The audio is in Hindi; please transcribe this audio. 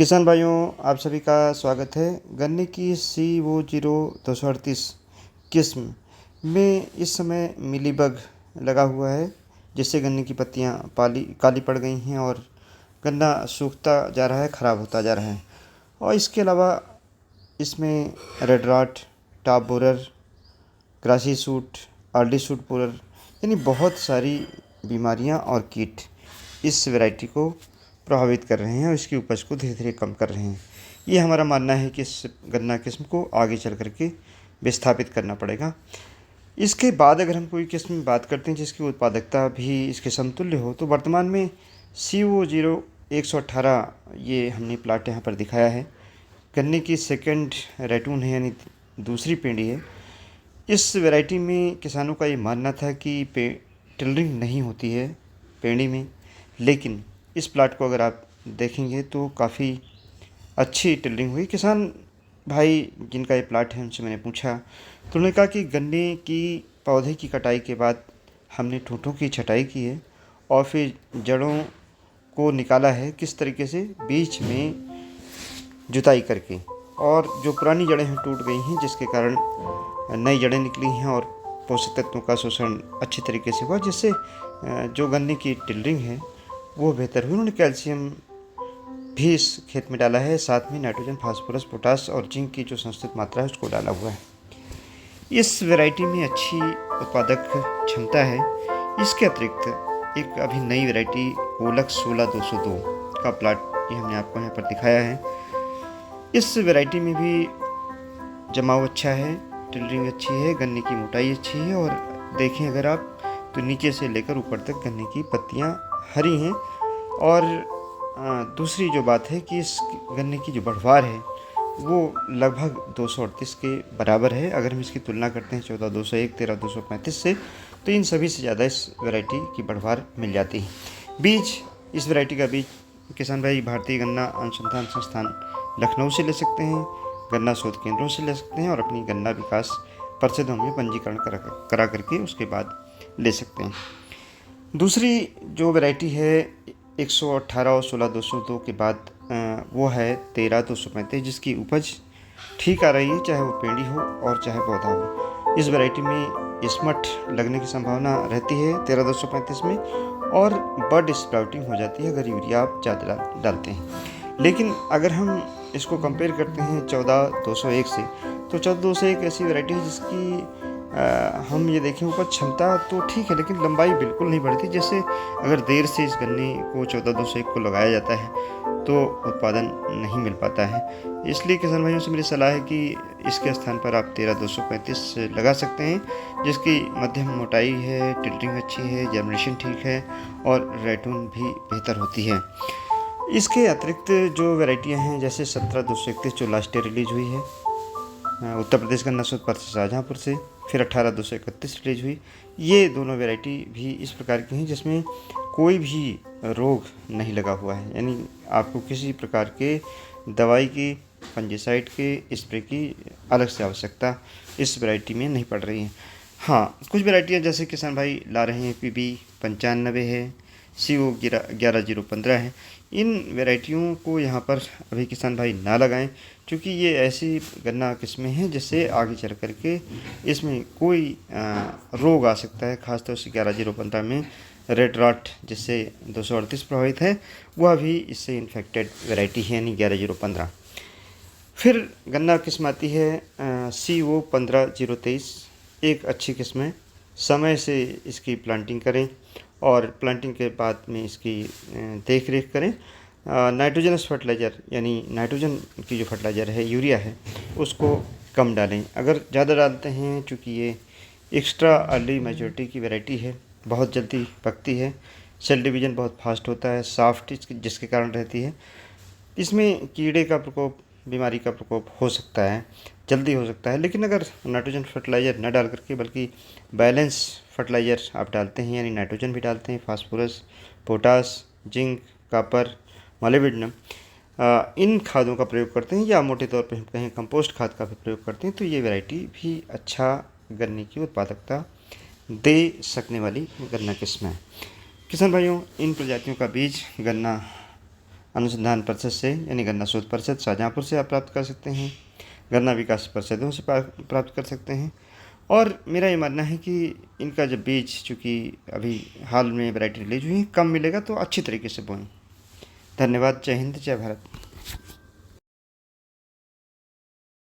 किसान भाइयों, आप सभी का स्वागत है। गन्ने की CO0238 किस्म में इस समय मिलीबग लगा हुआ है, जिससे गन्ने की पत्तियां काली पड़ गई हैं और गन्ना सूखता जा रहा है, ख़राब होता जा रहा है। और इसके अलावा इसमें red rot, top borer, grassy shoot, early shoot borer यानी बहुत सारी बीमारियां और कीट इस वैरायटी को प्रभावित कर रहे हैं और इसकी उपज को धीरे धीरे कम कर रहे हैं। ये हमारा मानना है कि इस गन्ना किस्म को आगे चल कर के विस्थापित करना पड़ेगा। इसके बाद अगर हम कोई किस्म की बात करते हैं जिसकी उत्पादकता भी इसके समतुल्य हो, तो वर्तमान में CO0118 ये हमने प्लाट यहाँ पर दिखाया है। गन्ने की सेकंड रैटून है, यानी दूसरी पेंडी है। इस वैरायटी में किसानों का ये मानना था कि टिलरिंग नहीं होती है पेंडी में, लेकिन इस प्लाट को अगर आप देखेंगे तो काफ़ी अच्छी टिलरिंग हुई। किसान भाई जिनका ये प्लाट है उनसे मैंने पूछा तो उन्होंने कहा कि गन्ने की पौधे की कटाई के बाद हमने ठूंठों की छटाई की है और फिर जड़ों को निकाला है, किस तरीके से बीच में जुताई करके, और जो पुरानी जड़ें हैं टूट गई हैं, जिसके कारण नई जड़ें निकली हैं और पोषक तत्वों का शोषण अच्छी तरीके से हुआ, जिससे जो गन्ने की टिलरिंग है वो बेहतर हुई। उन्होंने कैल्शियम भी इस खेत में डाला है, साथ में नाइट्रोजन, फास्फोरस, पोटास और जिंक की जो संस्कृत मात्रा है उसको डाला हुआ है। इस वैरायटी में अच्छी उत्पादक क्षमता है। इसके अतिरिक्त एक अभी नई वैरायटी कोलक 16202 का प्लाट ये हमने आपको यहाँ पर दिखाया है। इस वैरायटी में भी जमाव अच्छा है, टिलरिंग अच्छी है, गन्ने की मोटाई अच्छी है और देखें अगर आप तो नीचे से लेकर ऊपर तक गन्ने की पत्तियाँ हरी हैं। और दूसरी जो बात है कि इस गन्ने की जो बढ़वार है वो लगभग 238 के बराबर है। अगर हम इसकी तुलना करते हैं 14201, 13235 से, तो इन सभी से ज़्यादा इस वैरायटी की बढ़वार मिल जाती है। बीज, इस वैरायटी का बीज किसान भाई भारतीय गन्ना अनुसंधान संस्थान लखनऊ से ले सकते हैं, गन्ना शोध केंद्रों से ले सकते हैं और अपनी गन्ना विकास परिषदों में पंजीकरण करा करके उसके बाद ले सकते हैं। दूसरी जो वैरायटी है 118 और 16202 के बाद वो है 13235, जिसकी उपज ठीक आ रही है, चाहे वो पेंडी हो और चाहे पौधा हो। इस वैरायटी में स्मट लगने की संभावना रहती है 13235 में, और बड स्प्राउटिंग हो जाती है अगर यूरिया आप ज़्यादा डालते हैं। लेकिन अगर हम इसको कंपेयर करते हैं 14201 से, तो 14201 ऐसी वैरायटी है जिसकी हम ये देखें उपज क्षमता तो ठीक है, लेकिन लंबाई बिल्कुल नहीं बढ़ती। जैसे अगर देर से इस गन्ने को 14201 को लगाया जाता है तो उत्पादन नहीं मिल पाता है। इसलिए किसान भाइयों से मेरी सलाह है कि इसके स्थान पर आप 13235 लगा सकते हैं, जिसकी मध्यम मोटाई है, टिलरिंग अच्छी है, जर्मिनेशन ठीक है और रैटून भी बेहतर होती है। इसके अतिरिक्त जो वैरायटियाँ हैं जैसे 17231 जो लास्ट ईयर रिलीज हुई है उत्तर प्रदेश गन्ना शोध परिषद शाहजहाँपुर से, फिर 18231 रिलीज हुई। ये दोनों वैरायटी भी इस प्रकार की हैं जिसमें कोई भी रोग नहीं लगा हुआ है, यानी आपको किसी प्रकार के दवाई की, फंजीसाइड के स्प्रे की अलग से आवश्यकता इस वैरायटी में नहीं पड़ रही है। हाँ, कुछ वैरायटियाँ जैसे किसान भाई ला रहे हैं PB95 है, CO11015 है। इन वैरायटियों को यहाँ पर अभी किसान भाई ना लगाएं, क्योंकि ये ऐसी गन्ना किस्में हैं जिससे आगे चल कर के इसमें कोई रोग आ सकता है। खासतौर से 11015 में रेड रॉट जिससे 238 प्रभावित है, वह भी इससे इन्फेक्टेड वैरायटी है, यानी 11015। फिर गन्ना किस्म आती है CO15023, एक अच्छी किस्म है। समय से इसकी प्लांटिंग करें और प्लांटिंग के बाद में इसकी देख रेख करें। नाइट्रोजनस फर्टिलाइज़र यानी नाइट्रोजन की जो फर्टिलाइज़र है, यूरिया है, उसको कम डालें। अगर ज़्यादा डालते हैं, चूँकि ये एक्स्ट्रा अर्ली मैच्योरिटी की वैरायटी है, बहुत जल्दी पकती है, सेल डिवीज़न बहुत फास्ट होता है, सॉफ्ट जिसके कारण रहती है, इसमें कीड़े का प्रकोप, बीमारी का प्रकोप हो सकता है, जल्दी हो सकता है। लेकिन अगर नाइट्रोजन फर्टिलाइज़र न डाल करके बल्कि बैलेंस फर्टिलाइज़र आप डालते हैं, यानी नाइट्रोजन भी डालते हैं, phosphorus, potash, zinc, copper, molybdenum, इन खादों का प्रयोग करते हैं, या मोटे तौर पे हम कहें कंपोस्ट खाद का भी प्रयोग करते हैं, तो ये वैरायटी भी अच्छा गन्ने की उत्पादकता दे सकने वाली गन्ना किस्म है। किसान भाइयों, इन प्रजातियों का बीज गन्ना अनुसंधान परिषद से यानी गन्ना शोध परिषद शाहजहाँपुर से आप प्राप्त कर सकते हैं, गन्ना विकास परिषदों से प्राप्त कर सकते हैं। और मेरा ये मानना है कि इनका जब बीज चूँकि अभी हाल में वैरायटी रिलीज हुई कम मिलेगा तो अच्छी तरीके से बोएं। धन्यवाद। जय हिंद, जय भारत।